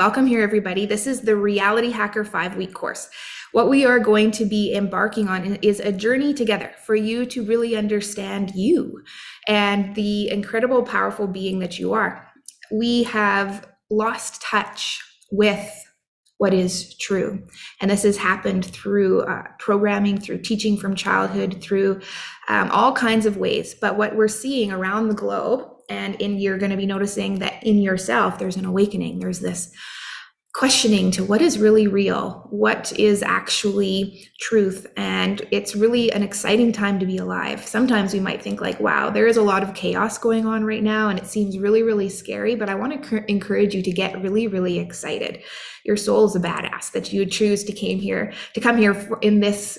Welcome here, everybody. This is the Reality Hacker 5-week course. What we are going to be embarking on is a journey together for you to really understand you and the incredible, powerful being that you are. We have lost touch with what is true. And this has happened through programming, through teaching from childhood, through all kinds of ways. But what we're seeing around the globe, you're going to be noticing that in yourself, there's an awakening. There's this questioning to what is really real, what is actually truth. And it's really an exciting time to be alive. Sometimes we might think like, wow, there is a lot of chaos going on right now and it seems really, really scary, but I want to encourage you to get really, really excited. Your soul is a badass that you would choose to come here in this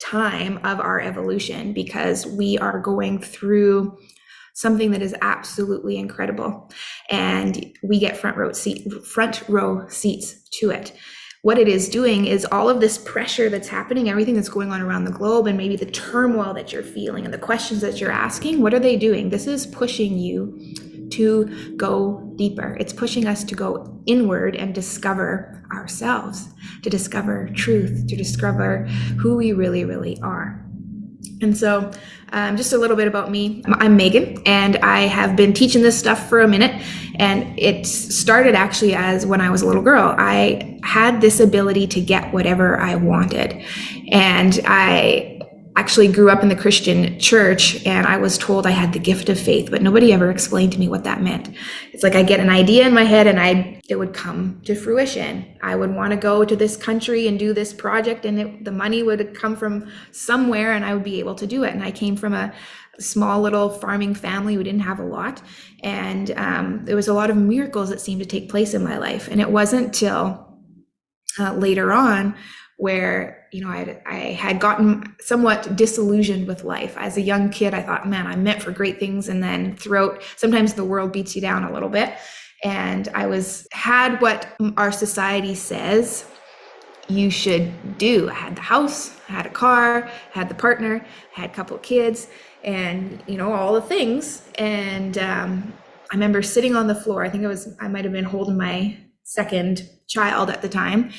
time of our evolution, because we are going through something that is absolutely incredible, and we get front row seats to it. What it is doing is all of this pressure that's happening, everything that's going on around the globe, and maybe the turmoil that you're feeling and the questions that you're asking, what are they doing? This is pushing you to go deeper. It's pushing us to go inward and discover ourselves, to discover truth, to discover who we really, really are. And so just a little bit about me. I'm Megan, and I have been teaching this stuff for a minute. And it started actually as when I was a little girl. I had this ability to get whatever I wanted. And I actually grew up in the Christian church, and I was told I had the gift of faith, but nobody ever explained to me what that meant. It's like I get an idea in my head and it would come to fruition. I would want to go to this country and do this project, and the money would come from somewhere and I would be able to do it. And I came from a small little farming family. We didn't have a lot. And there was a lot of miracles that seemed to take place in my life. And it wasn't till later on where, I had gotten somewhat disillusioned with life. As a young kid, I thought, man, I'm meant for great things. And then sometimes the world beats you down a little bit. And I had what our society says you should do. I had the house, I had a car, I had the partner, I had a couple of kids, and all the things. And I remember sitting on the floor. I might have been holding my second child at the time,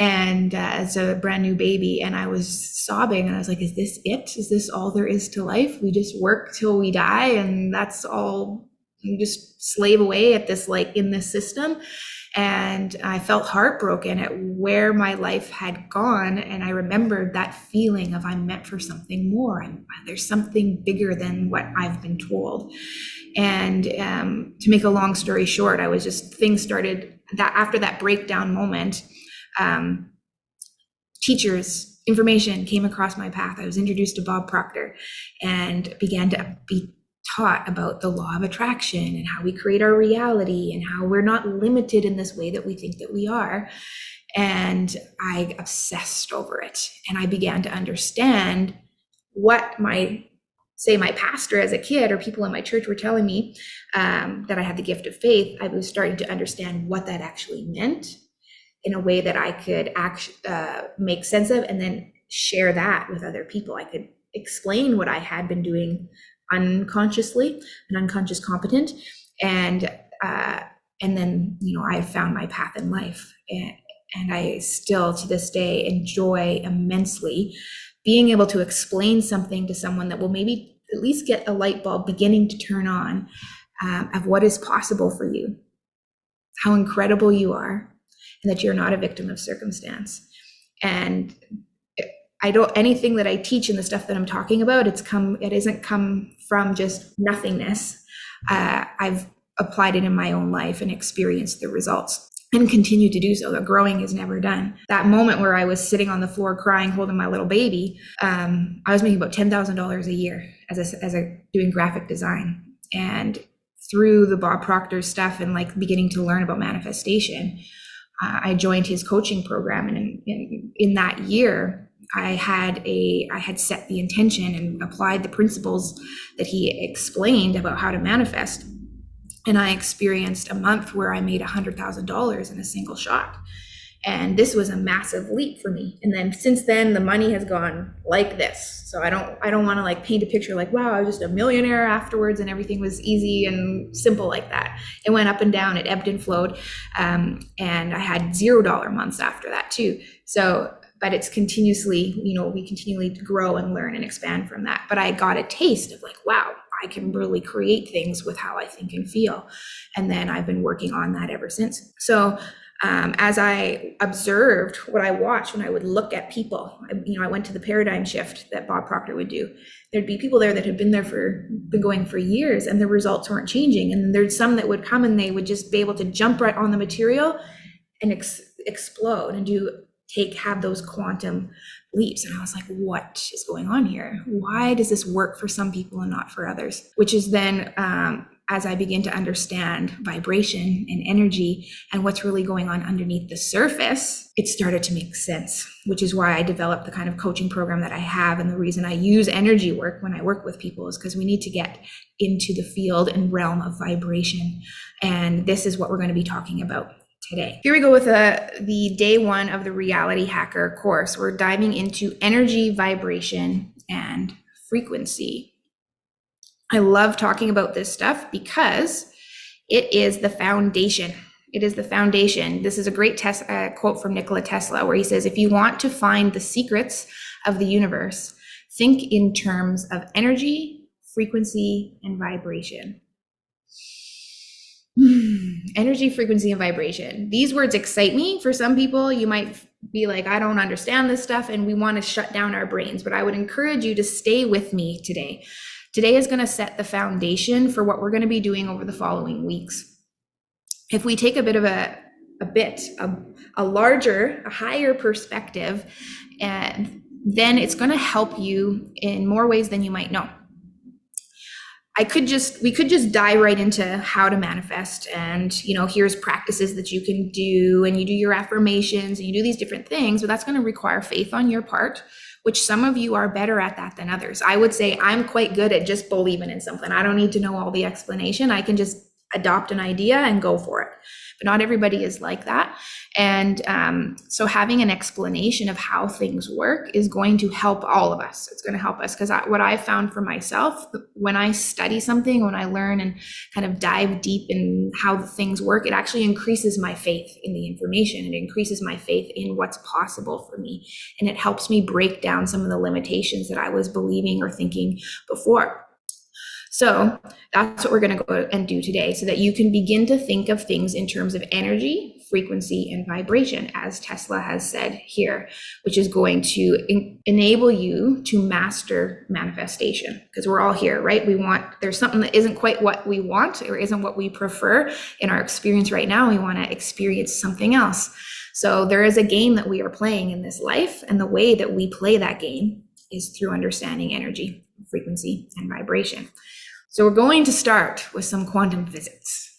and as a brand new baby, and I was sobbing, and I was like, is this it? Is this all there is to life? We just work till we die, and that's all. You just slave away at this, like, in this system. And I felt heartbroken at where my life had gone. And I remembered that feeling of I'm meant for something more. And there's something bigger than what I've been told. And to make a long story short, things started that after that breakdown moment, teachers, information came across my path. I was introduced to Bob Proctor and began to be taught about the law of attraction and how we create our reality and how we're not limited in this way that we think that we are. And I obsessed over it. And I began to understand what my pastor as a kid or people in my church were telling me, that I had the gift of faith. I was starting to understand what that actually meant in a way that I could make sense of, and then share that with other people. I could explain what I had been doing unconsciously, an unconscious competent, and then I found my path in life, and I still to this day enjoy immensely being able to explain something to someone that will maybe at least get a light bulb beginning to turn on, of what is possible for you, how incredible you are, and that you're not a victim of circumstance. And anything that I teach and the stuff that I'm talking about, it isn't come from just nothingness. I've applied it in my own life and experienced the results and continue to do so. The growing is never done. That moment where I was sitting on the floor crying, holding my little baby, I was making about $10,000 a year as doing graphic design. And through the Bob Proctor stuff and like beginning to learn about manifestation, I joined his coaching program. And in that year, I had set the intention and applied the principles that he explained about how to manifest. And I experienced a month where I made $100,000 in a single shot. And this was a massive leap for me. And then since then, the money has gone like this. So I don't want to like paint a picture like, wow, I was just a millionaire afterwards and everything was easy and simple like that. It went up and down, it ebbed and flowed. And I had $0 months after that too. So, but it's continuously, we continually grow and learn and expand from that. But I got a taste of like, wow, I can really create things with how I think and feel. And then I've been working on that ever since. So as I observed what I watched when I would look at people, I went to the paradigm shift that Bob Proctor would do. There'd be people there that had been going for years and the results weren't changing. And there's some that would come and they would just be able to jump right on the material and explode and have those quantum leaps. And I was like, what is going on here? Why does this work for some people and not for others? Which is then, as I begin to understand vibration and energy and what's really going on underneath the surface, it started to make sense, which is why I developed the kind of coaching program that I have. And the reason I use energy work when I work with people is because we need to get into the field and realm of vibration. And this is what we're going to be talking about today. Here we go with the day one of the Reality Hacker course. We're diving into energy, vibration, and frequency. I love talking about this stuff because it is the foundation. It is the foundation. This is a great quote from Nikola Tesla where he says, if you want to find the secrets of the universe, think in terms of energy, frequency, and vibration. Energy, frequency, and vibration. These words excite me. For some people, you might be like, I don't understand this stuff, and we want to shut down our brains. But I would encourage you to stay with me today. Today is going to set the foundation for what we're going to be doing over the following weeks. If we take a bit of a larger, a higher perspective, and then it's going to help you in more ways than you might know. We could just dive right into how to manifest, and here's practices that you can do, and you do your affirmations and you do these different things, but that's going to require faith on your part, which some of you are better at that than others. I would say I'm quite good at just believing in something. I don't need to know all the explanation. I can just adopt an idea and go for it. But not everybody is like that. And so having an explanation of how things work is going to help all of us. It's going to help us because what I found for myself, when I study something, when I learn and kind of dive deep in how things work, it actually increases my faith in the information. It increases my faith in what's possible for me. And it helps me break down some of the limitations that I was believing or thinking before. So that's what we're going to go and do today so that you can begin to think of things in terms of energy, frequency, and vibration, as Tesla has said here, which is going to enable you to master manifestation, because we're all here, right? There's something that isn't quite what we want or isn't what we prefer in our experience right now. We want to experience something else. So there is a game that we are playing in this life, and the way that we play that game is through understanding energy, frequency, and vibration. So we're going to start with some quantum physics.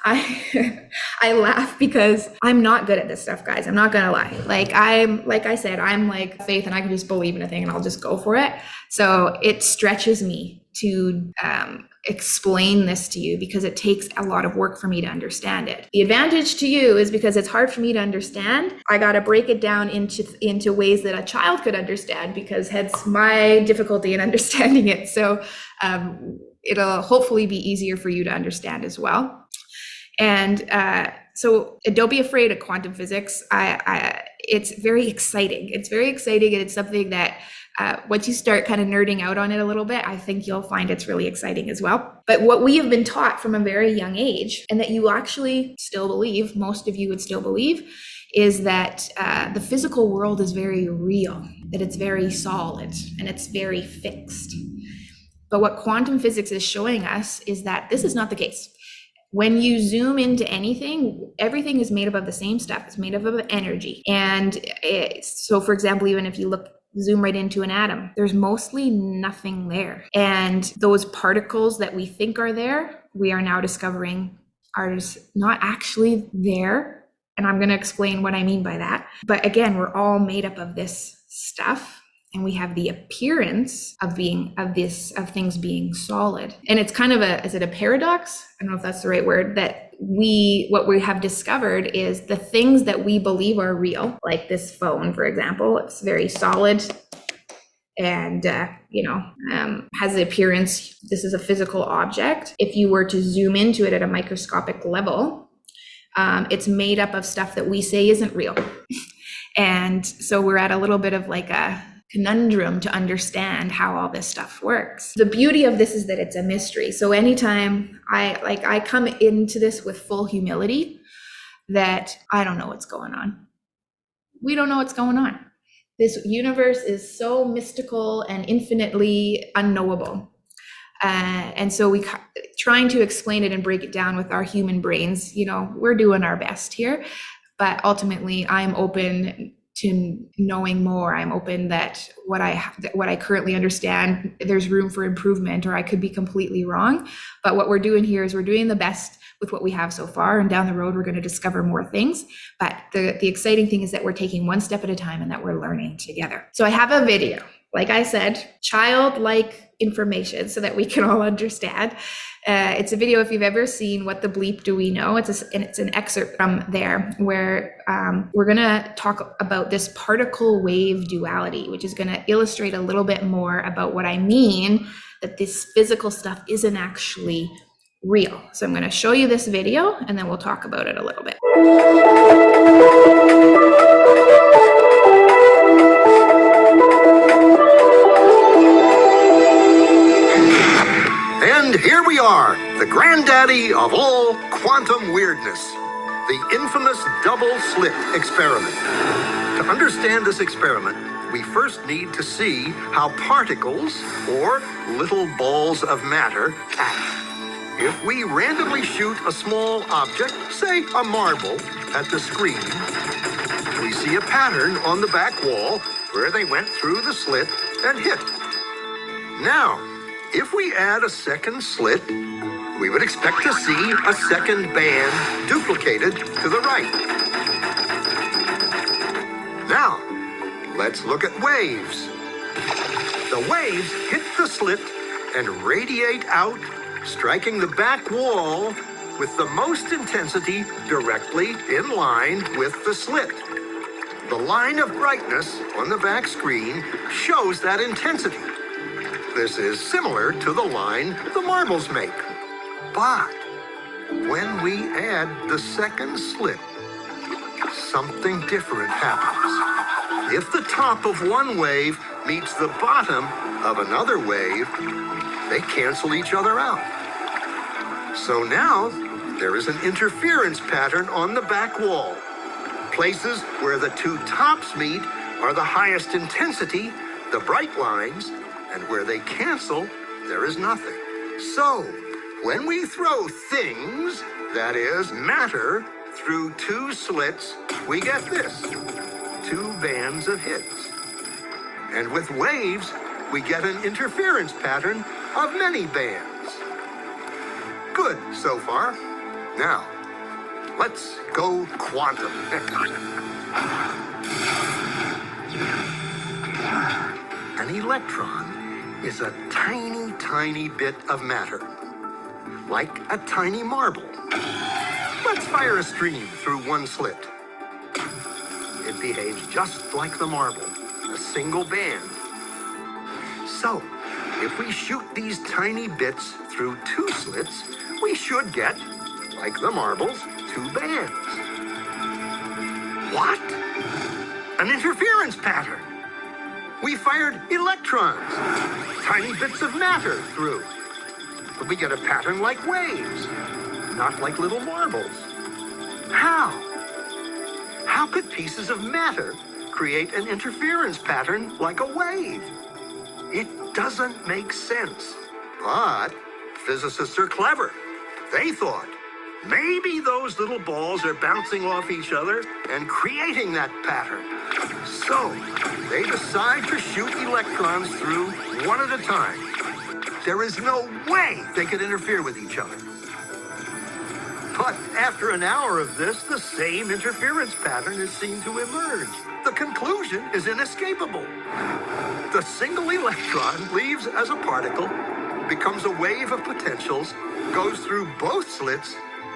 I laugh because I'm not good at this stuff, guys. I'm not gonna lie. Like I said, I'm like faith, and I can just believe in a thing and I'll just go for it. So it stretches me to explain this to you because it takes a lot of work for me to understand it. The advantage to you is because it's hard for me to understand, I got to break it down into ways that a child could understand, because hence my difficulty in understanding it. So it'll hopefully be easier for you to understand as well. And so don't be afraid of quantum physics. It's very exciting. It's very exciting, and it's something that once you start kind of nerding out on it a little bit, I think you'll find it's really exciting as well. But what we have been taught from a very young age, and that you actually still believe, most of you would still believe, is that the physical world is very real, that it's very solid, and it's very fixed. But what quantum physics is showing us is that this is not the case. When you zoom into anything, everything is made up of the same stuff. It's made up of energy. And so, for example, even if you zoom right into an atom, there's mostly nothing there. And those particles that we think are there, we are now discovering are not actually there. And I'm going to explain what I mean by that. But again, we're all made up of this stuff. and we have the appearance of things being solid. And it's kind of is it a paradox? I don't know if that's the right word, that what we have discovered is the things that we believe are real, like this phone, for example, it's very solid and has the appearance, this is a physical object. If you were to zoom into it at a microscopic level, it's made up of stuff that we say isn't real. And so we're at a little bit of like a conundrum to understand how all this stuff works. The beauty of this is that it's a mystery. So anytime I come into this with full humility, that I don't know what's going on. We don't know what's going on. This universe is so mystical and infinitely unknowable. And so we trying to explain it and break it down with our human brains, we're doing our best here, but ultimately I'm open to knowing more. I'm open that what I currently understand, there's room for improvement, or I could be completely wrong. But what we're doing here is we're doing the best with what we have so far, and down the road we're going to discover more things. But the exciting thing is that we're taking one step at a time and that we're learning together. So I have a video, like I said, childlike information so that we can all understand. It's a video, if you've ever seen What the Bleep Do We Know? It's an excerpt from there where we're going to talk about this particle wave duality, which is going to illustrate a little bit more about what I mean, that this physical stuff isn't actually real. So I'm going to show you this video and then we'll talk about it a little bit. And here we are, the granddaddy of all quantum weirdness, the infamous double-slit experiment. To understand this experiment, we first need to see how particles, or little balls of matter, act. If we randomly shoot a small object, say a marble, at the screen, we see a pattern on the back wall where they went through the slit and hit. Now, if we add a second slit, we would expect to see a second band duplicated to the right. Now, let's look at waves. The waves hit the slit and radiate out, striking the back wall with the most intensity directly in line with the slit. The line of brightness on the back screen shows that intensity. This is similar to the line the marbles make. But when we add the second slit, something different happens. If the top of one wave meets the bottom of another wave, they cancel each other out. So now there is an interference pattern on the back wall. Places where the two tops meet are the highest intensity, the bright lines, and where they cancel, there is nothing. So, when we throw things, that is, matter, through two slits, we get this, two bands of hits. And with waves, we get an interference pattern of many bands. Good so far. Now, let's go quantum. An electron is a tiny, tiny bit of matter, like a tiny marble. Let's fire a stream through one slit. It behaves just like the marble, a single band. So, if we shoot these tiny bits through two slits, we should get, like the marbles, two bands. What? An interference pattern. We fired electrons, tiny bits of matter through. But we get a pattern like waves, not like little marbles. How? How could pieces of matter create an interference pattern like a wave? It doesn't make sense. But physicists are clever. They thought, maybe those little balls are bouncing off each other and creating that pattern. So, they decide to shoot electrons through one at a time. There is no way they could interfere with each other. But after an hour of this, the same interference pattern is seen to emerge. The conclusion is inescapable. The single electron leaves as a particle, becomes a wave of potentials, goes through both slits,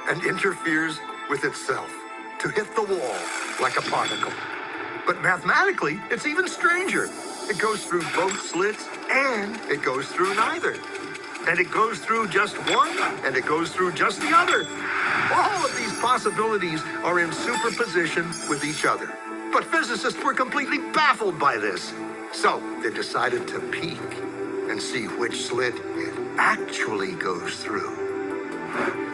and interferes with itself to hit the wall like a particle. But mathematically, it's even stranger. It goes through both slits and it goes through neither. And it goes through just one and it goes through just the other. All of these possibilities are in superposition with each other. But physicists were completely baffled by this. So they decided to peek and see which slit it actually goes through.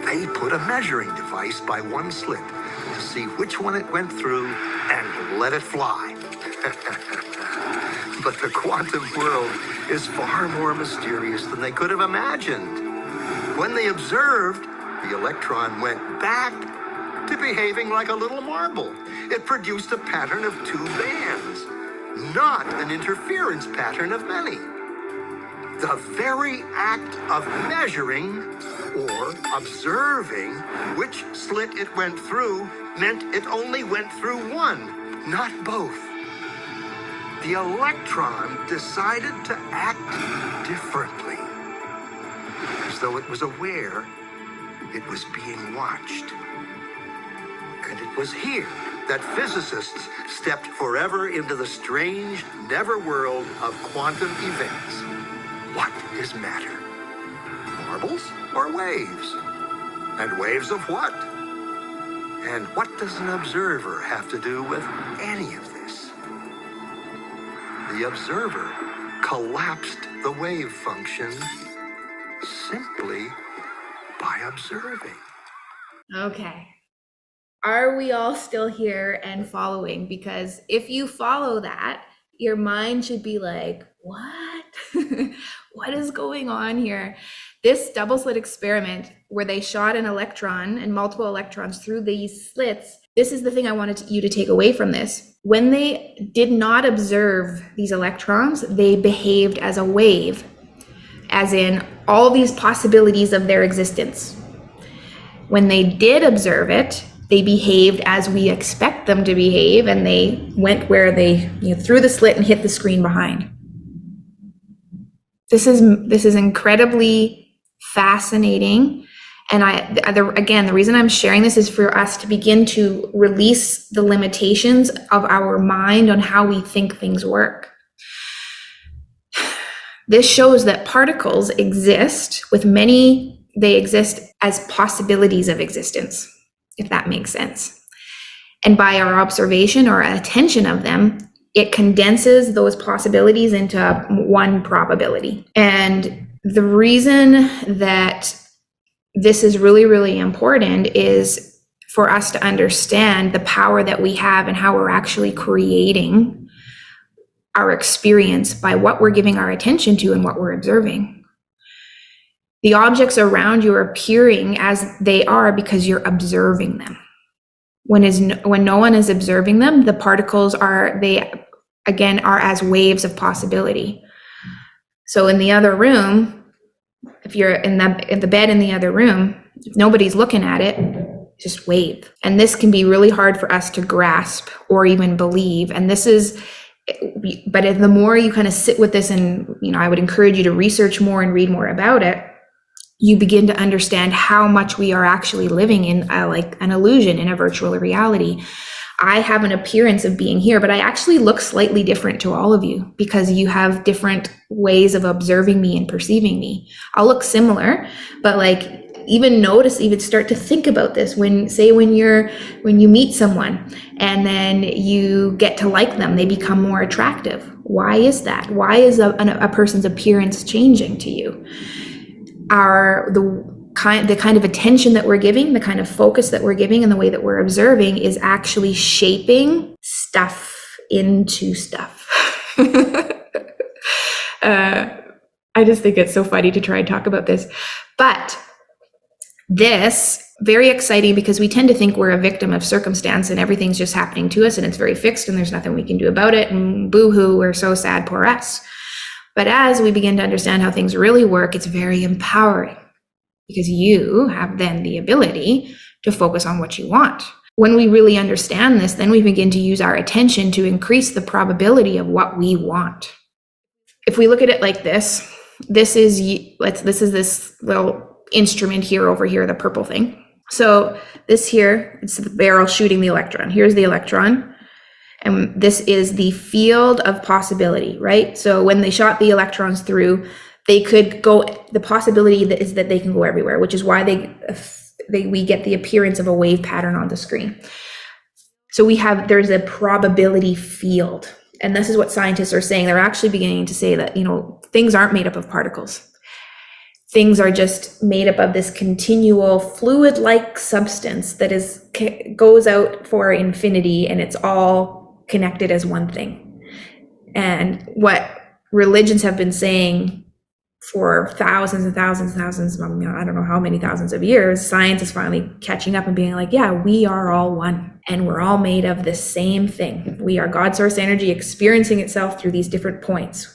They put a measuring device by one slit to see which one it went through and let it fly. But the quantum world is far more mysterious than they could have imagined. When they observed, the electron went back to behaving like a little marble. It produced a pattern of two bands, not an interference pattern of many. The very act of measuring or observing which slit it went through meant it only went through one, not both. The electron decided to act differently, as though it was aware it was being watched. And it was here that physicists stepped forever into the strange, never world of quantum events. What is matter? Marbles or waves? And waves of what? And what does an observer have to do with any of this? The observer collapsed the wave function simply by observing. Okay. Are we all still here and following? Because if you follow that, your mind should be like, what? What is going on here? This double slit experiment where they shot an electron and multiple electrons through these slits, this is the thing I wanted you to take away from this. When they did not observe these electrons, they behaved as a wave, as in all these possibilities of their existence. When they did observe it, they behaved as we expect them to behave, and they went where they through the slit and hit the screen behind. This is incredibly fascinating. And again, the reason I'm sharing this is for us to begin to release the limitations of our mind on how we think things work. This shows that particles exist they exist as possibilities of existence, if that makes sense. And by our observation or attention of them, it condenses those possibilities into one probability. And the reason that this is really, really important is for us to understand the power that we have and how we're actually creating our experience by what we're giving our attention to and what we're observing. The objects around you are appearing as they are because you're observing them. When no one is observing them, the particles are as waves of possibility. So in the other room, if you're in the bed in the other room, if nobody's looking at it, just wave. And this can be really hard for us to grasp or even believe. And but the more you kind of sit with this, and I would encourage you to research more and read more about it, you begin to understand how much we are actually living in like an illusion, in a virtual reality. I have an appearance of being here, but I actually look slightly different to all of you because you have different ways of observing me and perceiving me. I'll look similar, but even start to think about this when you meet someone and then you get to like them, they become more attractive. Why is that? Why is a person's appearance changing to you? The kind of attention that we're giving, the kind of focus that we're giving, and the way that we're observing is actually shaping stuff into stuff. I just think it's so funny to try and talk about this. But this, very exciting, because we tend to think we're a victim of circumstance and everything's just happening to us and it's very fixed and there's nothing we can do about it, and boo-hoo, we're so sad, poor us. But as we begin to understand how things really work, it's very empowering, because you have then the ability to focus on what you want. When we really understand this, then we begin to use our attention to increase the probability of what we want. If we look at it like this, this is this little instrument here over here, the purple thing. So this here, it's the barrel shooting the electron. Here's the electron. And this is the field of possibility, right? So when they shot the electrons through, they could go, the possibility is that they can go everywhere, which is why we get the appearance of a wave pattern on the screen. So there's a probability field. And this is what scientists are saying. They're actually beginning to say that, things aren't made up of particles. Things are just made up of this continual fluid-like substance that goes out for infinity, and it's all connected as one thing. And what religions have been saying for thousands and thousands and thousands, I don't know how many thousands of years, science is finally catching up and being like, yeah, we are all one, and we're all made of the same thing. We are God source energy experiencing itself through these different points.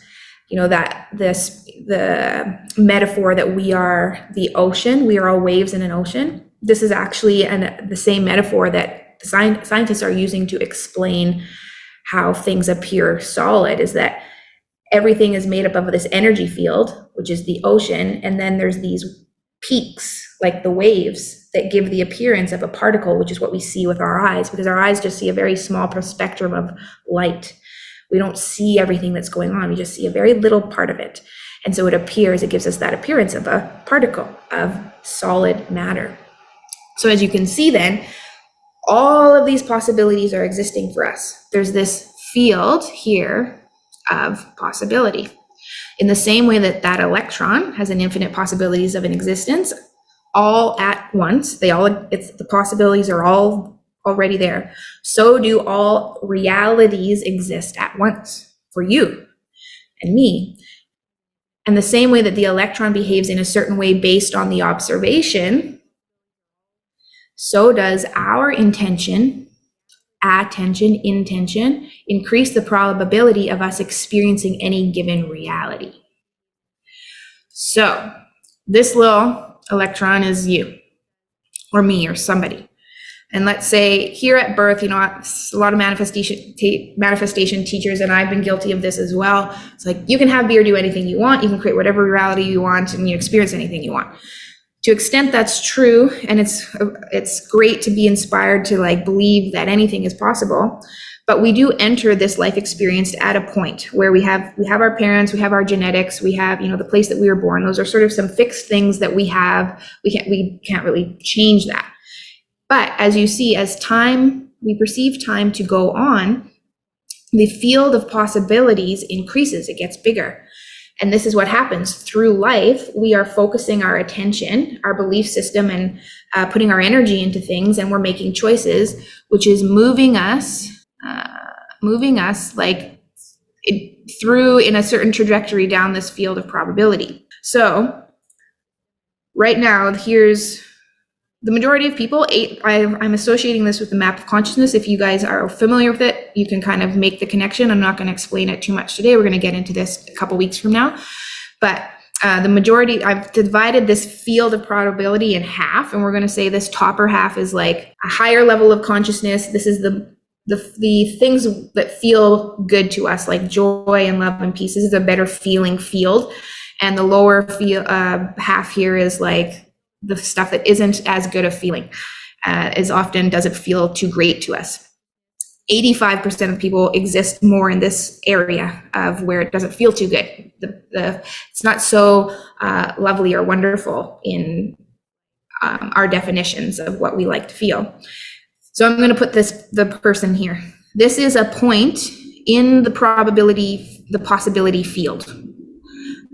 The metaphor that we are the ocean, we are all waves in an ocean. This is actually the same metaphor that scientists are using to explain how things appear solid, is that everything is made up of this energy field, which is the ocean, and then there's these peaks, like the waves, that give the appearance of a particle, which is what we see with our eyes, because our eyes just see a very small spectrum of light. We don't see everything that's going on. We just see a very little part of it. And so it gives us that appearance of a particle of solid matter. So as you can see then, all of these possibilities are existing for us. There's this field here of possibility. In the same way that electron has an infinite possibilities of an existence, all at once, the possibilities are all already there. So do all realities exist at once for you and me. And the same way that the electron behaves in a certain way based on the observation, so does our intention, attention, intention, increase the probability of us experiencing any given reality. So this little electron is you or me or somebody. And let's say here at birth, a lot of manifestation teachers, and I've been guilty of this as well. It's like, you can have, be, or do anything you want. You can create whatever reality you want, and you experience anything you want. To extent that's true, and it's great to be inspired to believe that anything is possible. But we do enter this life experience at a point where we have our parents, we have our genetics, we have, the place that we were born. Those are sort of some fixed things that we have. We can't really change that. But as you see, as we perceive time to go on, the field of possibilities increases, it gets bigger. And this is what happens through life. We are focusing our attention, our belief system, and putting our energy into things, and we're making choices, which is moving us through in a certain trajectory down this field of probability. So right now, here's the majority of people. I'm associating this with the map of consciousness. If you guys are familiar with it, you can kind of make the connection. I'm not going to explain it too much today. We're going to get into this a couple weeks from now. But the majority, I've divided this field of probability in half, and we're going to say this topper half is like a higher level of consciousness. This is the things that feel good to us, like joy and love and peace. This is a better feeling field. And the lower half here is like the stuff that isn't as good a feeling, doesn't feel too great to us. 85% of people exist more in this area of where it doesn't feel too good. It's not so lovely or wonderful in our definitions of what we like to feel. So I'm going to put the person here. This is a point in the possibility field.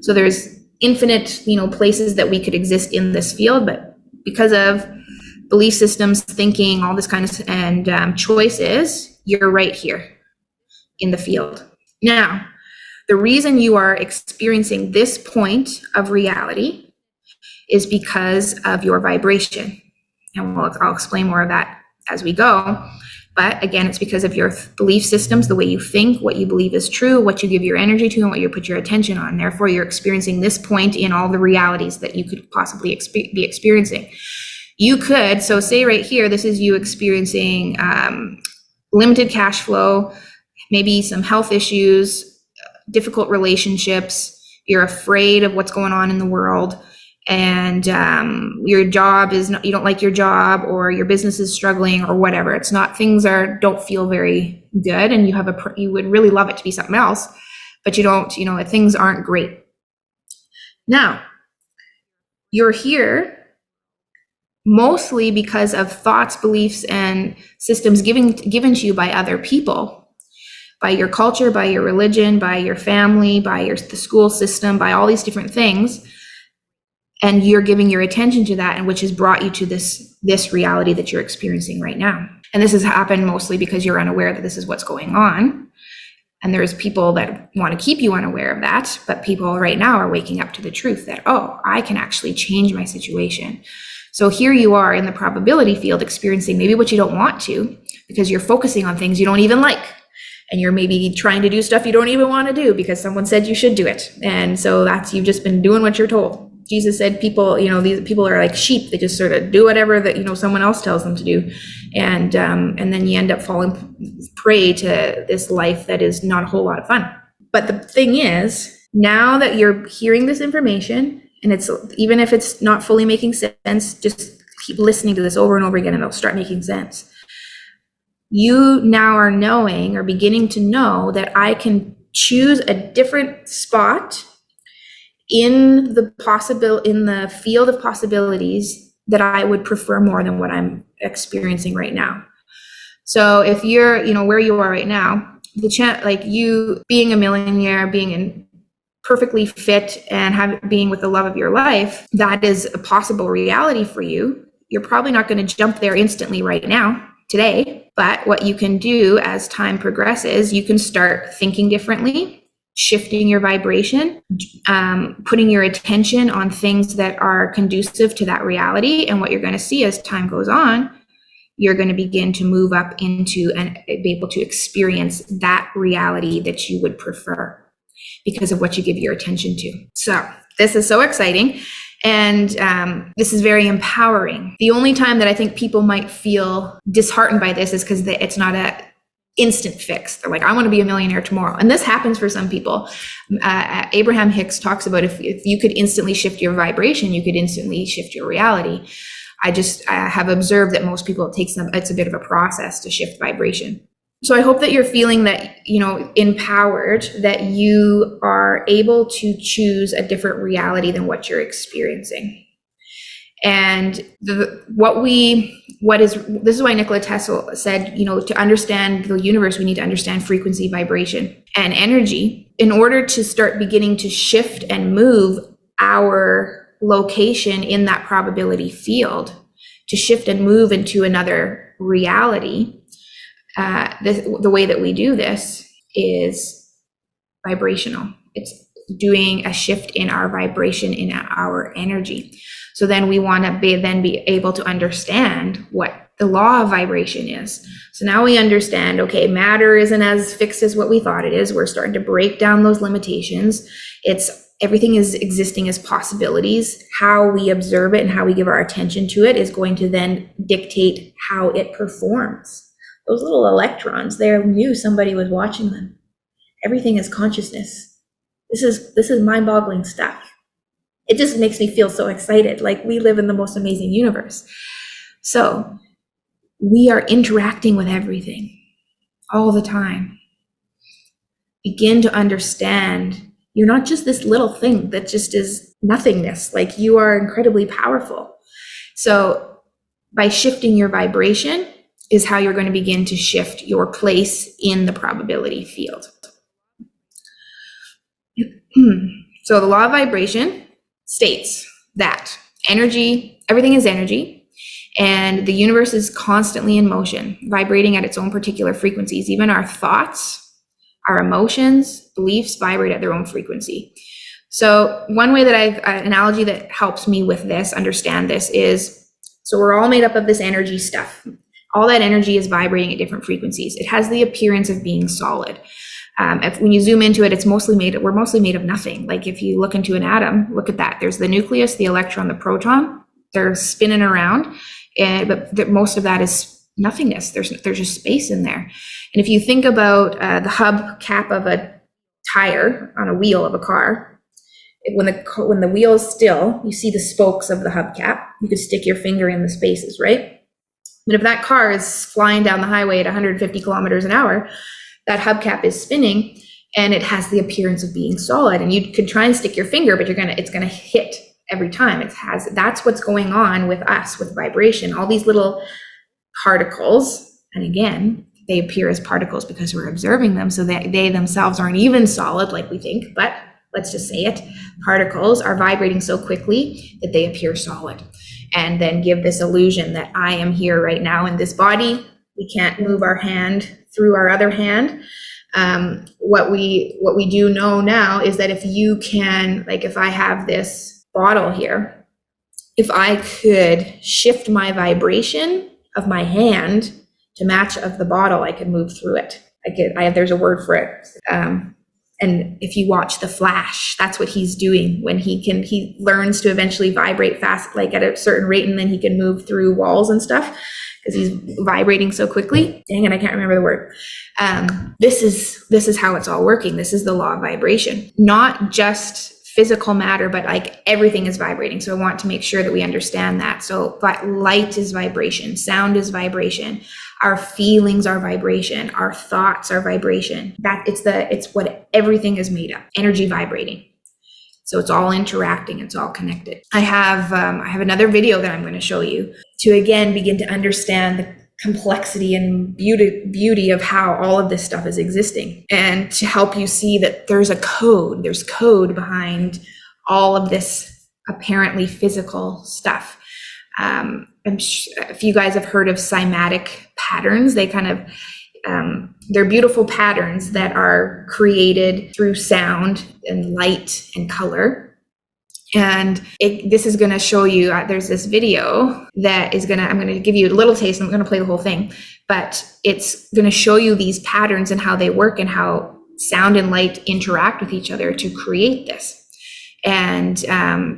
So there's infinite, places that we could exist in this field, but because of belief systems, thinking, all this kind of, and choices, you're right here in the field. Now, the reason you are experiencing this point of reality is because of your vibration. And I'll explain more of that as we go. But again, it's because of your belief systems, the way you think, what you believe is true, what you give your energy to, and what you put your attention on. Therefore, you're experiencing this point in all the realities that you could possibly be experiencing. You could, so say right here, this is you experiencing limited cash flow, maybe some health issues, difficult relationships, you're afraid of what's going on in the world, and your job is not, you don't like your job, or your business is struggling, or whatever. It's not, things don't feel very good, and you would really love it to be something else, but you don't, things aren't great. Now, you're here mostly because of thoughts, beliefs, and systems given to you by other people, by your culture, by your religion, by your family, by the school system, by all these different things. And you're giving your attention to that, and which has brought you to this reality that you're experiencing right now. And this has happened mostly because you're unaware that this is what's going on. And there's people that want to keep you unaware of that, but people right now are waking up to the truth that, oh, I can actually change my situation. So here you are in the probability field experiencing maybe what you don't want to, because you're focusing on things you don't even like. And you're maybe trying to do stuff you don't even want to do because someone said you should do it. And so you've just been doing what you're told. Jesus said people, these people are like sheep. They just sort of do whatever that, someone else tells them to do. And then you end up falling prey to this life that is not a whole lot of fun. But the thing is, now that you're hearing this information, and it's, even if it's not fully making sense, just keep listening to this over and over again and it'll start making sense. You now are knowing, or beginning to know, that I can choose a different spot in the field of possibilities that I would prefer more than what I'm experiencing right now. So if you're, where you are right now, like you being a millionaire, being perfectly fit, and being with the love of your life, that is a possible reality for you. You're probably not going to jump there instantly right now, today, but what you can do as time progresses, you can start thinking differently, shifting your vibration, putting your attention on things that are conducive to that reality. And what you're going to see as time goes on, you're going to begin to move up into and be able to experience that reality that you would prefer because of what you give your attention to. So this is so exciting. And this is very empowering. The only time that I think people might feel disheartened by this is because it's not a instant fix. They're like, I want to be a millionaire tomorrow. And this happens for some people. Abraham Hicks talks about if you could instantly shift your vibration, you could instantly shift your reality. I have observed that most people, it's a bit of a process to shift vibration. So I hope that you're feeling that, empowered, that you are able to choose a different reality than what you're experiencing. And this is why Nikola Tesla said, to understand the universe, we need to understand frequency, vibration, and energy in order to start beginning to shift and move our location in that probability field, to shift and move into another reality. The way that we do this is vibrational. It's doing a shift in our vibration, in our energy. So then we want to be able to understand what the law of vibration is. So now we understand, okay, matter isn't as fixed as what we thought it is. We're starting to break down those limitations. Everything is existing as possibilities. How we observe it and how we give our attention to it is going to then dictate how it performs. Those little electrons, they knew somebody was watching them. Everything is consciousness. This is mind-boggling stuff. It just makes me feel so excited. Like we live in the most amazing universe. So we are interacting with everything all the time. Begin to understand you're not just this little thing that just is nothingness. Like you are incredibly powerful. So by shifting your vibration is how you're going to begin to shift your place in the probability field. So the law of vibration states that everything is energy, and the universe is constantly in motion, vibrating at its own particular frequencies. Even our thoughts, our emotions, beliefs vibrate at their own frequency. So one way that an analogy that helps me with this, understand this, is, so we're all made up of this energy stuff. All that energy is vibrating at different frequencies. It has the appearance of being solid. When you zoom into it, we're mostly made of nothing. Like if you look into an atom, look at that. There's the nucleus, the electron, the proton. they're spinning around, but most of that is nothingness. There's just space in there. And if you think about the hub cap of a tire on a wheel of a car, when the wheel is still, you see the spokes of the hubcap. You could stick your finger in the spaces, right? But if that car is flying down the highway at 150 kilometers an hour, that hubcap is spinning and it has the appearance of being solid. And you could try and stick your finger, but it's gonna hit every time. That's what's going on with us with vibration. All these little particles, and again, they appear as particles because we're observing them, so that they themselves aren't even solid like we think, but let's just say it, particles are vibrating so quickly that they appear solid, and then give this illusion that I am here right now in this body. We can't move our hand through our other hand. What we do know now is that if you can, like if I have this bottle here, if I could shift my vibration of my hand to match of the bottle, I could move through it. There's a word for it. And if you watch The Flash, that's what he's doing when he learns to eventually vibrate fast, like at a certain rate, and then he can move through walls and stuff because he's vibrating so quickly. Dang it, I can't remember the word. This is how it's all working. This is the law of vibration, not just physical matter, but like everything is vibrating. So I want to make sure that we understand that. So, but light is vibration, sound is vibration, our feelings are vibration, our thoughts are vibration. It's what everything is made of, energy vibrating. So it's all interacting, it's all connected. I have another video that I'm going to show you to again begin to understand the complexity and beauty of how all of this stuff is existing, and to help you see that there's code behind all of this apparently physical stuff. If you guys have heard of cymatic patterns, they kind of they're beautiful patterns that are created through sound and light and color. And this is going to show you, there's this video that I'm going to give you a little taste. I'm going to play the whole thing, but it's going to show you these patterns and how they work and how sound and light interact with each other to create this. And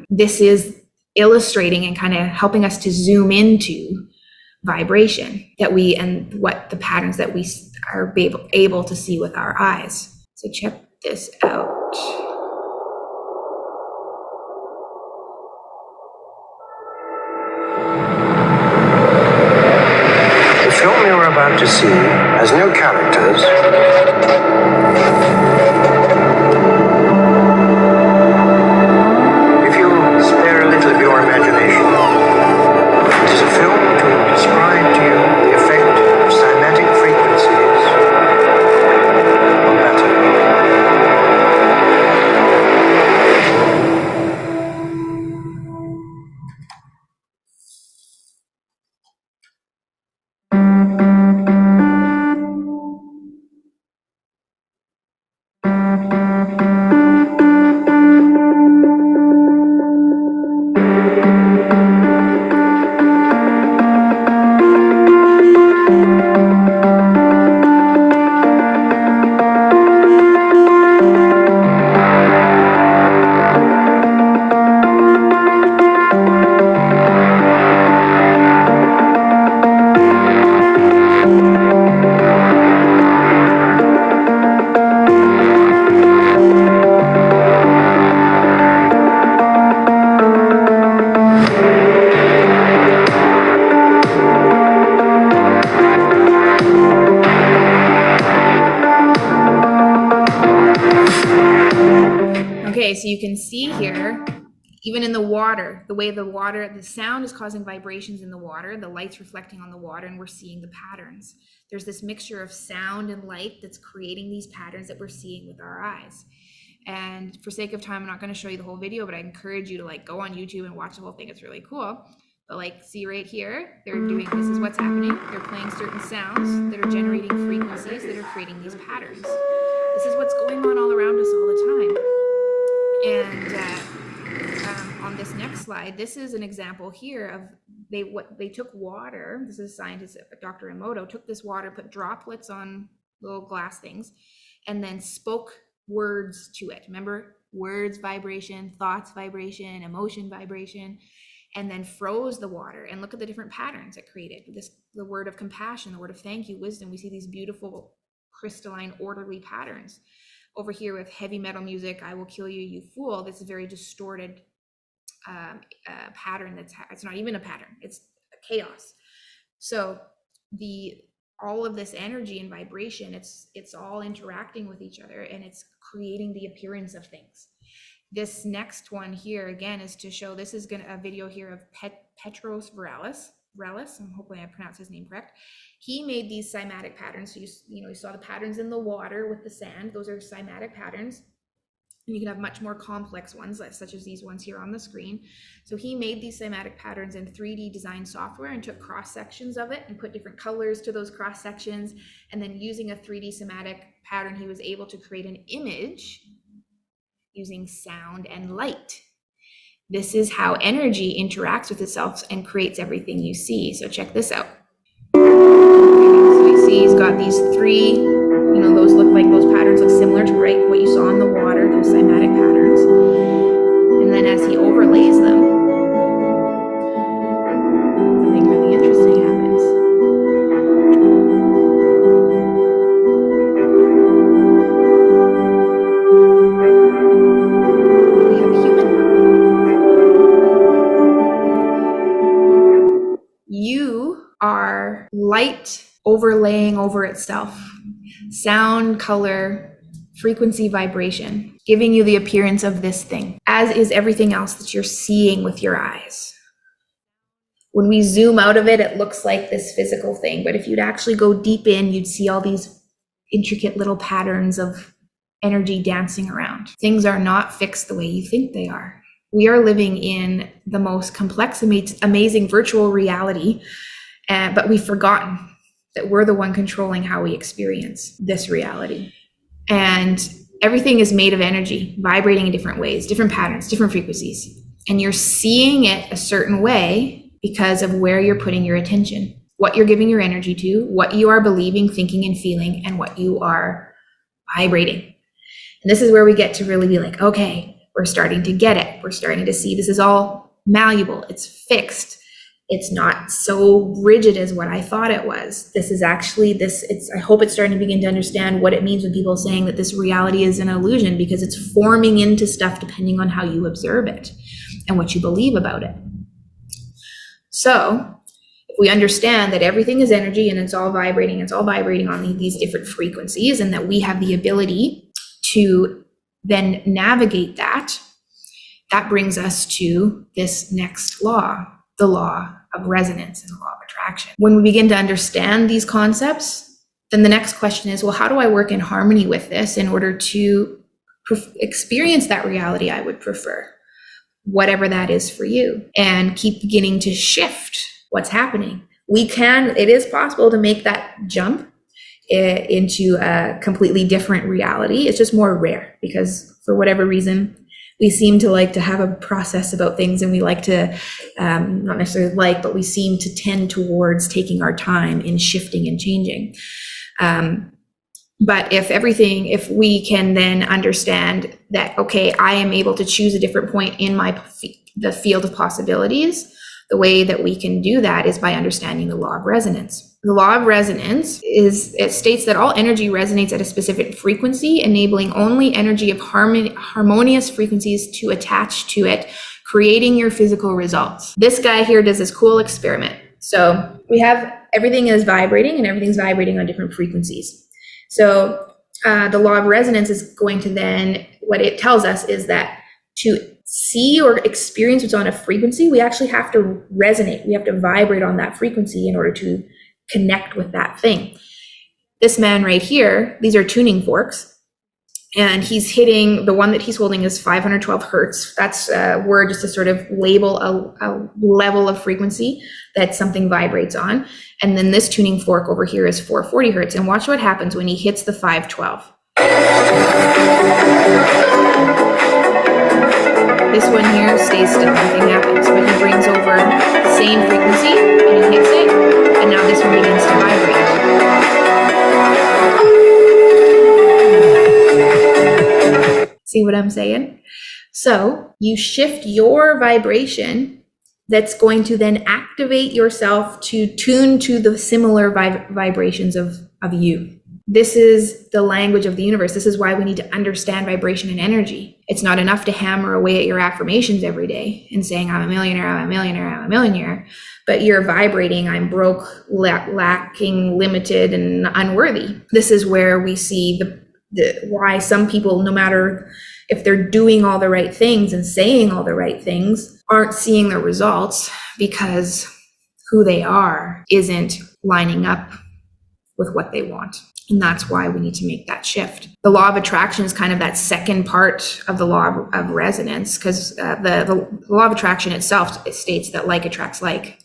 this is illustrating and kind of helping us to zoom into vibration and what the patterns that we are able to see with our eyes. So check this out. The film you're about to see has no characters. If you'll spare a little of your imagination, it is a film to describe to you the effect of cymatic frequencies on matter. Okay, so you can see here, even in the water, the sound is causing vibrations in the water, the light's reflecting on the water, and we're seeing the patterns. There's this mixture of sound and light that's creating these patterns that we're seeing with our eyes. And for sake of time, I'm not going to show you the whole video, but I encourage you to go on YouTube and watch the whole thing. It's really cool. But see right here, this is what's happening. They're playing certain sounds that are generating frequencies that are creating these patterns. This is what's going on all around us all the time. And on this next slide, this is an example here of they took water. This is a scientist, Dr. Emoto, took this water, put droplets on little glass things, and then spoke words to it. Remember, words, vibration, thoughts, vibration, emotion, vibration. and then froze the water. And look at the different patterns it created. The word of compassion, the word of thank you, wisdom. We see these beautiful crystalline orderly patterns. Over here with heavy metal music, I will kill you, you fool. This is very distorted pattern. It's not even a pattern, it's chaos. So all of this energy and vibration, it's all interacting with each other, and it's creating the appearance of things. This next one here again is to show, this is a video here of Petros Varelis. I'm hoping I pronounced his name correct. He made these cymatic patterns. So you saw the patterns in the water with the sand. Those are cymatic patterns. And you can have much more complex ones, such as these ones here on the screen. So he made these cymatic patterns in 3D design software and took cross sections of it and put different colors to those cross sections. And then using a 3D cymatic pattern, he was able to create an image using sound and light. This is how energy interacts with itself and creates everything you see. So check this out. So you see he's got these three, those look like, those patterns look similar to what you saw in the water, those cymatic patterns. And then as he overlays them, something really interesting happens. We have a human. You are light overlaying over itself. Sound, color, frequency, vibration, giving you the appearance of this thing, as is everything else that you're seeing with your eyes. When we zoom out of it, it looks like this physical thing, but if you'd actually go deep in, you'd see all these intricate little patterns of energy dancing around. Things are not fixed the way you think they are. We are living in the most complex, amazing virtual reality, but we've forgotten that we're the one controlling how we experience this reality. And everything is made of energy, vibrating in different ways, different patterns, different frequencies. And you're seeing it a certain way because of where you're putting your attention, what you're giving your energy to, what you are believing, thinking, and feeling, and what you are vibrating. And this is where we get to really be like, okay, we're starting to get it. We're starting to see this is all malleable. It's fixed. It's not so rigid as what I thought it was. This is actually I hope it's starting to begin to understand what it means when people are saying that this reality is an illusion, because it's forming into stuff depending on how you observe it and what you believe about it. So if we understand that everything is energy and it's all vibrating on these different frequencies, and that we have the ability to then navigate that brings us to this next law, the law of resonance and the law of attraction. When we begin to understand these concepts, then the next question is, well, how do I work in harmony with this in order to experience that reality I would prefer, whatever that is for you, and keep beginning to shift what's happening? It is possible to make that jump into a completely different reality. It's just more rare because for whatever reason, we seem to like to have a process about things, and we like to, not necessarily like, but we seem to tend towards taking our time in shifting and changing. But if we can then understand that, okay, I am able to choose a different point in the field of possibilities, the way that we can do that is by understanding the law of resonance. The law of resonance it states that all energy resonates at a specific frequency, enabling only energy of harmonious frequencies to attach to it, creating your physical results. This guy here does this cool experiment. So we have everything is vibrating, and everything's vibrating on different frequencies. So the law of resonance is going to then, what it tells us is that to see or experience what's on a frequency, we actually have to resonate. We have to vibrate on that frequency in order to connect with that thing. This man right here, these are tuning forks, and he's hitting, the one that he's holding is 512 hertz. That's a word just to sort of label a level of frequency that something vibrates on. And then this tuning fork over here is 440 hertz. And watch what happens when he hits the 512. This one here stays still, nothing happens, but he brings over the same frequency and he hits it, and now this one begins to vibrate. See what I'm saying? So you shift your vibration that's going to then activate yourself to tune to the similar vibrations of you. This is the language of the universe. This is why we need to understand vibration and energy. It's not enough to hammer away at your affirmations every day and saying, I'm a millionaire, I'm a millionaire, I'm a millionaire. But you're vibrating, I'm broke, lacking, limited, and unworthy. This is where we see why some people, no matter if they're doing all the right things and saying all the right things, aren't seeing the results, because who they are isn't lining up with what they want. And that's why we need to make that shift. The law of attraction is kind of that second part of the law of resonance, because the law of attraction itself, it states that like attracts like.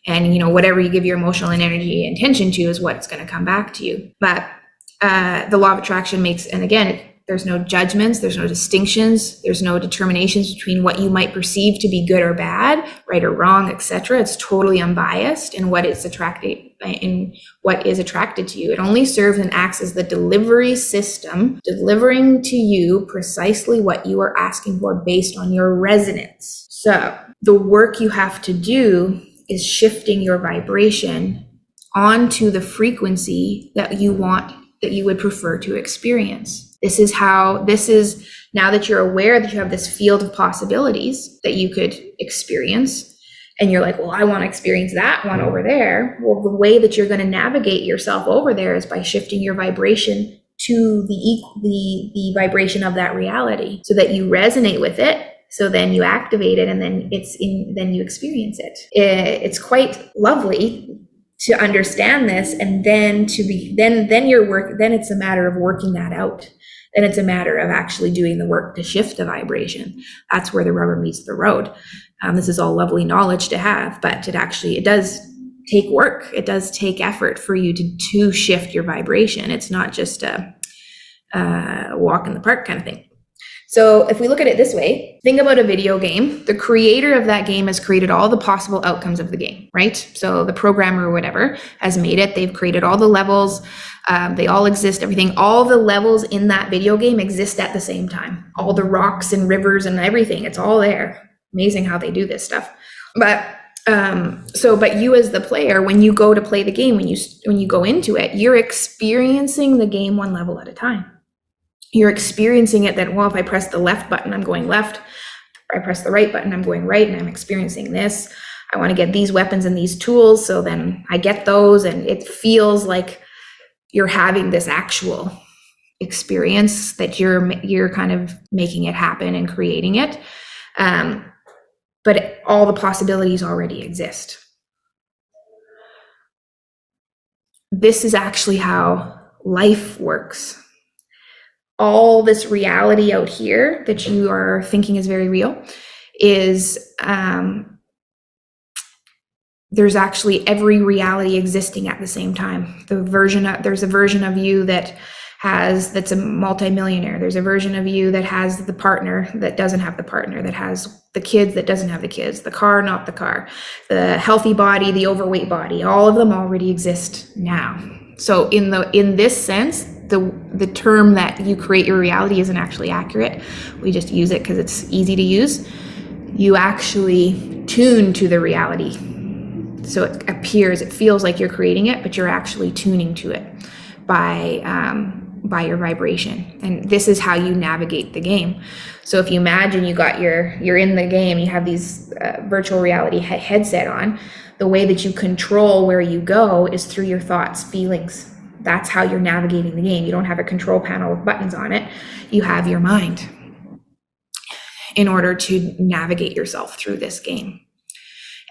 And, you know, whatever you give your emotional and energy and attention to is what's going to come back to you. But the law of attraction makes, and again, there's no judgments, there's no distinctions, there's no determinations between what you might perceive to be good or bad, right or wrong, etc. It's totally unbiased in what is attracted to you. It only serves and acts as the delivery system, delivering to you precisely what you are asking for based on your resonance. So the work you have to do is shifting your vibration onto the frequency that you want, that you would prefer to experience. This is now that you're aware that you have this field of possibilities that you could experience, and you're like, well, I want to experience that one over there. Well, the way that you're going to navigate yourself over there is by shifting your vibration to the vibration of that reality, so that you resonate with it. So then you activate it, and then then you experience it. It's quite lovely to understand this, and then then it's a matter of working that out. Then it's a matter of actually doing the work to shift the vibration. That's where the rubber meets the road. This is all lovely knowledge to have, but it does take work. It does take effort for you to shift your vibration. It's not just a walk in the park kind of thing. So if we look at it this way, think about a video game. The creator of that game has created all the possible outcomes of the game, right? So the programmer or whatever has made it. They've created all the levels. They all exist, everything. All the levels in that video game exist at the same time. All the rocks and rivers and everything, it's all there. Amazing how they do this stuff. But you as the player, when you go to play the game, when you go into it, you're experiencing the game one level at a time. You're experiencing it that, well, if I press the left button, I'm going left. If I press the right button, I'm going right, and I'm experiencing this. I want to get these weapons and these tools, so then I get those, and it feels like you're having this actual experience that you're kind of making it happen and creating it. But all the possibilities already exist. This is actually how life works. All this reality out here that you are thinking is very real is there's actually every reality existing at the same time. There's a version of you that's a multimillionaire. There's a version of you that has the partner that doesn't have the partner, that has the kids that doesn't have the kids, the car, not the car, the healthy body, the overweight body. All of them already exist now. So in this sense, the term that you create your reality isn't actually accurate. We just use it because it's easy to use. You actually tune to the reality. So it feels like you're creating it, but you're actually tuning to it by your vibration. And this is how you navigate the game. So if you imagine you're in the game, you have these virtual reality headset on, the way that you control where you go is through your thoughts, feelings. That's how you're navigating the game. You don't have a control panel with buttons on it. You have your mind in order to navigate yourself through this game.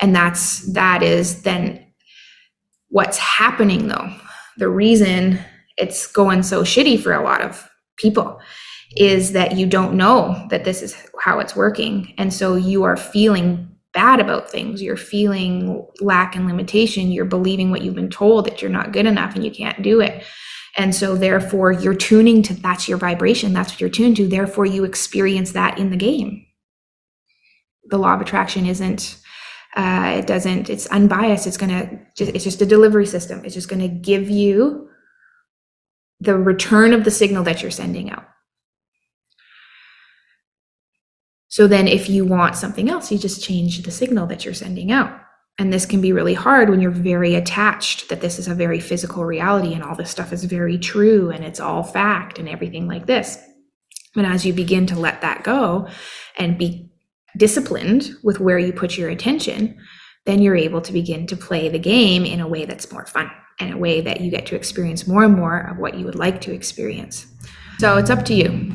And that is then what's happening though. The reason it's going so shitty for a lot of people is that you don't know that this is how it's working. And so you are feeling bad about things. You're feeling lack and limitation. You're believing what you've been told, that you're not good enough and you can't do it. And so therefore you're tuning to, that's your vibration. That's what you're tuned to. Therefore you experience that in the game. The law of attraction it's unbiased. It's just a delivery system. It's just going to give you the return of the signal that you're sending out. So then if you want something else, you just change the signal that you're sending out. And this can be really hard when you're very attached that this is a very physical reality and all this stuff is very true and it's all fact and everything like this. But as you begin to let that go and be disciplined with where you put your attention, then you're able to begin to play the game in a way that's more fun and a way that you get to experience more and more of what you would like to experience. So it's up to you.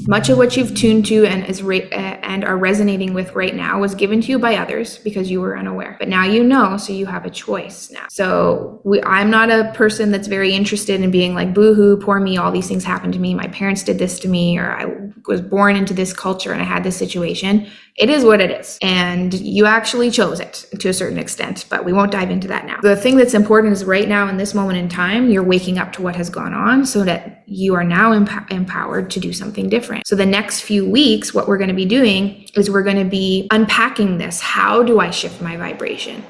Much of what you've tuned to and are resonating with right now was given to you by others because you were unaware. But now you know, so you have a choice now. So I'm not a person that's very interested in being like, boo-hoo, poor me, all these things happened to me. My parents did this to me, or I was born into this culture and I had this situation. It is what it is. And you actually chose it to a certain extent, but we won't dive into that now. The thing that's important is right now in this moment in time, you're waking up to what has gone on so that you are now empowered to do something different. So the next few weeks, what we're going to be doing is we're going to be unpacking this. How do I shift my vibration?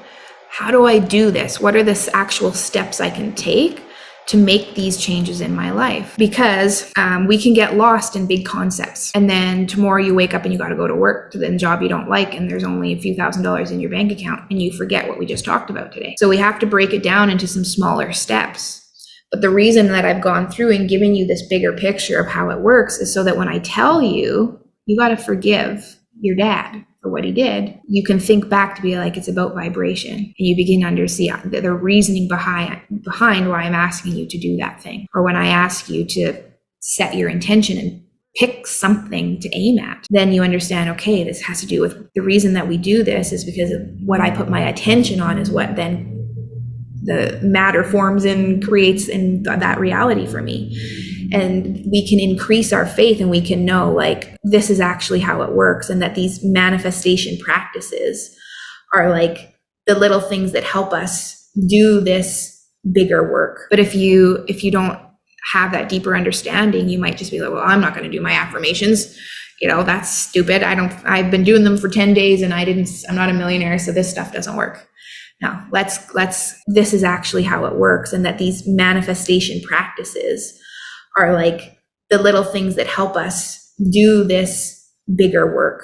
How do I do this? What are the actual steps I can take to make these changes in my life? Because we can get lost in big concepts. And then tomorrow you wake up and you got to go to work to the job you don't like, and there's only a few $1,000s in your bank account, and you forget what we just talked about today. So we have to break it down into some smaller steps. But the reason that I've gone through and given you this bigger picture of how it works is so that when I tell you, you got to forgive your dad for what he did, you can think back to be like, it's about vibration. And you begin to understand the reasoning behind why I'm asking you to do that thing. Or when I ask you to set your intention and pick something to aim at, then you understand, okay, this has to do with the reason that we do this is because of what I put my attention on is what then the matter forms and creates in that reality for me. And we can increase our faith and we can know like, this is actually how it works. And that these manifestation practices are like the little things that help us do this bigger work. But if you don't have that deeper understanding, you might just be like, well, I'm not going to do my affirmations. That's stupid. I've been doing them for 10 days and I'm not a millionaire. So this stuff doesn't work. Now this is actually how it works. And that these manifestation practices are like the little things that help us do this bigger work.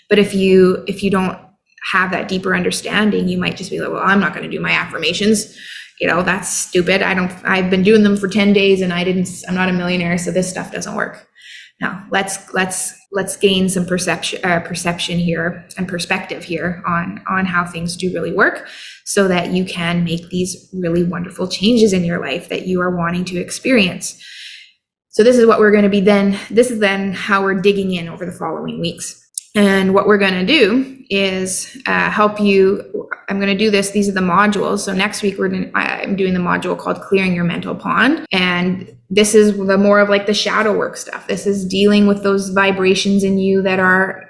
But if you don't have that deeper understanding, you might just be like, well, I'm not going to do my affirmations. That's stupid. I've been doing them for 10 days and I'm not a millionaire. So this stuff doesn't work. Now let's gain some perception here and perspective here on how things do really work so that you can make these really wonderful changes in your life that you are wanting to experience. So this is what we're going to be this is then how we're digging in over the following weeks. And what we're going to do is help you. I'm going to do this. These are the modules. So next week I'm doing the module called Clearing Your Mental Pond. And this is the more of like the shadow work stuff. This is dealing with those vibrations in you that are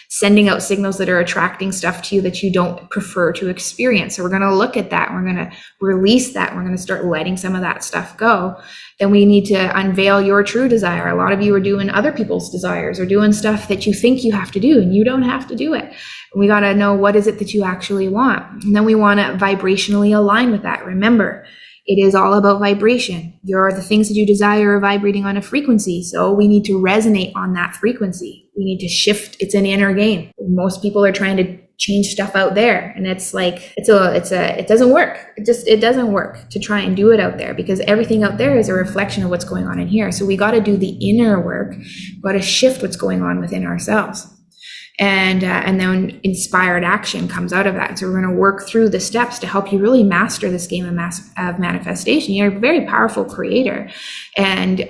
sending out signals that are attracting stuff to you that you don't prefer to experience. So we're going to look at that. We're going to release that. We're going to start letting some of that stuff go. Then we need to unveil your true desire. A lot of you are doing other people's desires or doing stuff that you think you have to do and you don't have to do it. We got to know what is it that you actually want. And then we want to vibrationally align with that. Remember, it is all about vibration. The things that you desire are vibrating on a frequency. So we need to resonate on that frequency. We need to shift. It's an inner game. Most people are trying to change stuff out there. And it's like, it doesn't work. It doesn't work to try and do it out there because everything out there is a reflection of what's going on in here. So we got to do the inner work. We got to shift what's going on within ourselves. And then inspired action comes out of that. So we're going to work through the steps to help you really master this game of manifestation. You're a very powerful creator, and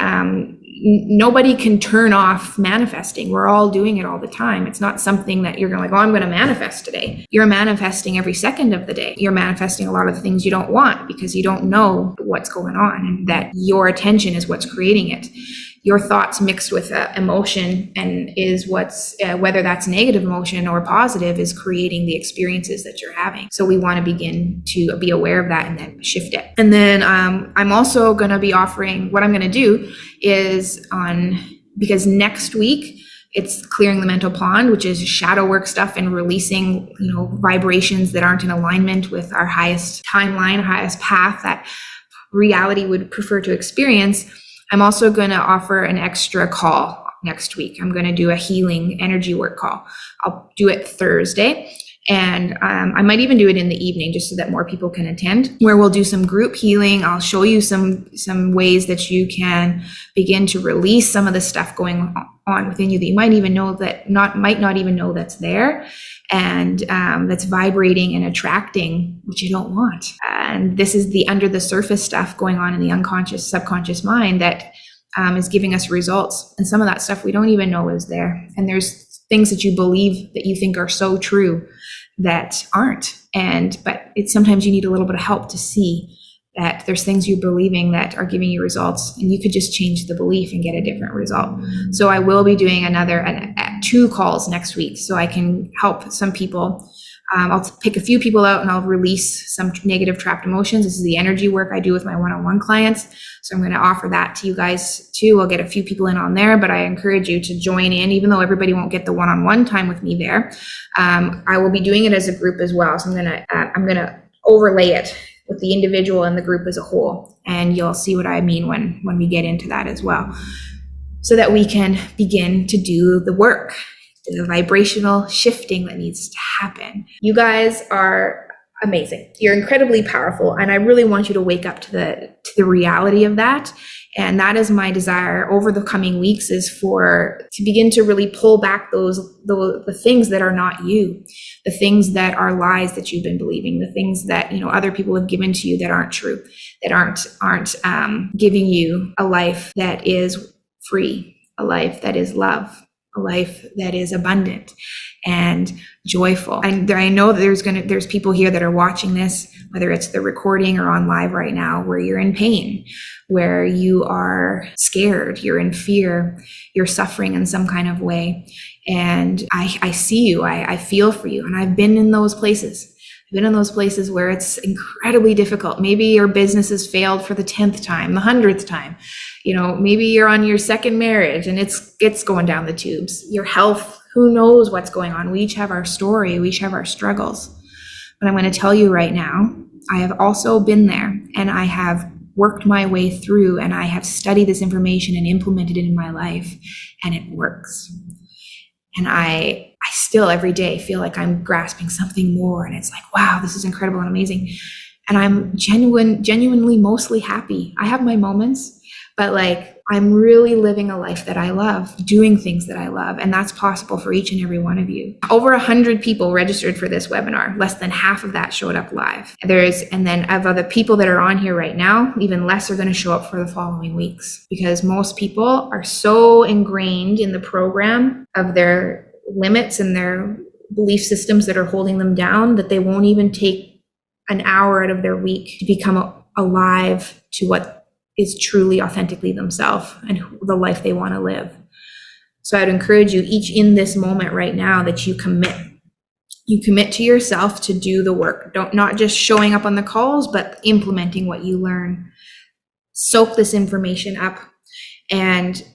nobody can turn off manifesting. We're all doing it all the time. It's not something that you're going to like, oh, I'm going to manifest today. You're manifesting every second of the day. You're manifesting a lot of the things you don't want because you don't know what's going on, and that your attention is what's creating it. Your thoughts mixed with emotion and is what's, whether that's negative emotion or positive, is creating the experiences that you're having. So we want to begin to be aware of that and then shift it. And then I'm also going to be offering, what I'm going to do is because next week it's clearing the mental pond, which is shadow work stuff and releasing, vibrations that aren't in alignment with our highest timeline, highest path that reality would prefer to experience. I'm also going to offer an extra call next week. I'm going to do a healing energy work call. I'll do it Thursday. And I might even do it in the evening just so that more people can attend, where we'll do some group healing. I'll show you some ways that you can begin to release some of the stuff going on within you that you might not even know that's there, and that's vibrating and attracting what you don't want. And this is the under the surface stuff going on in the unconscious, subconscious mind that is giving us results. And some of that stuff we don't even know is there. And there's things that you believe that you think are so true that aren't. But it's sometimes you need a little bit of help to see that there's things you're believing that are giving you results, and you could just change the belief and get a different result. So I will be doing another 2 calls next week so I can help some people. I'll pick a few people out and I'll release some negative trapped emotions. This is the energy work I do with my one-on-one clients. So I'm going to offer that to you guys too. I'll get a few people in on there, but I encourage you to join in, even though everybody won't get the one-on-one time with me there. I will be doing it as a group as well. So I'm going to overlay it with the individual and the group as a whole. And you'll see what I mean when we get into that as well, so that we can begin to do the work, the vibrational shifting that needs to happen. You guys are amazing. You're incredibly powerful. And I really want you to wake up to the reality of that. And that is my desire over the coming weeks, is to begin to really pull back the things that are not you, the things that are lies that you've been believing, the things that, other people have given to you that aren't true, that aren't giving you a life that is free, a life that is love, a life that is abundant and joyful. And I know that there's people here that are watching this, whether it's the recording or on live right now, where you're in pain, where you are scared, you're in fear, you're suffering in some kind of way. And I see you, I feel for you. And I've been in those places. I've been in those places where it's incredibly difficult. Maybe your business has failed for the 10th time, the 100th time. Maybe you're on your second marriage and it's going down the tubes. Your health, who knows what's going on? We each have our story. We each have our struggles. But I'm going to tell you right now, I have also been there, and I have worked my way through, and I have studied this information and implemented it in my life, and it works. And I still every day feel like I'm grasping something more, and it's like, wow, this is incredible and amazing. And I'm genuinely mostly happy. I have my moments, but I'm really living a life that I love, doing things that I love. And that's possible for each and every one of you. Over 100 people registered for this webinar. Less than half of that showed up live. And then of other people that are on here right now, even less are going to show up for the following weeks, because most people are so ingrained in the program of their limits and their belief systems that are holding them down, that they won't even take an hour out of their week to become alive to what is truly authentically themselves and the life they want to live. So I'd encourage you each in this moment right now that you commit to yourself to do the work. Not just showing up on the calls, but implementing what you learn. Soak this information up and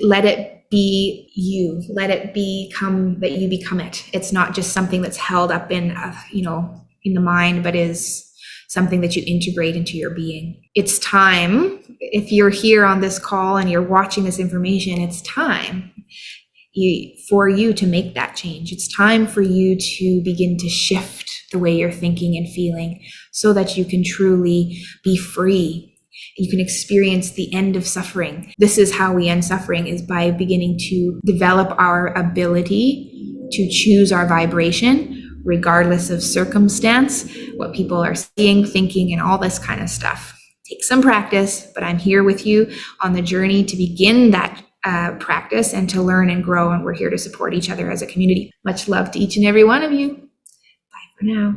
let it be you. Let it become that you become it. It's not just something that's held up in the mind, but is something that you integrate into your being. It's time, if you're here on this call and you're watching this information, it's time for you to make that change. It's time for you to begin to shift the way you're thinking and feeling, so that you can truly be free. You can experience the end of suffering. This is how we end suffering, is by beginning to develop our ability to choose our vibration, regardless of circumstance, what people are seeing, thinking, and all this kind of stuff. Take some practice, but I'm here with you on the journey to begin that practice and to learn and grow, and we're here to support each other as a community. Much love to each and every one of you. Bye for now.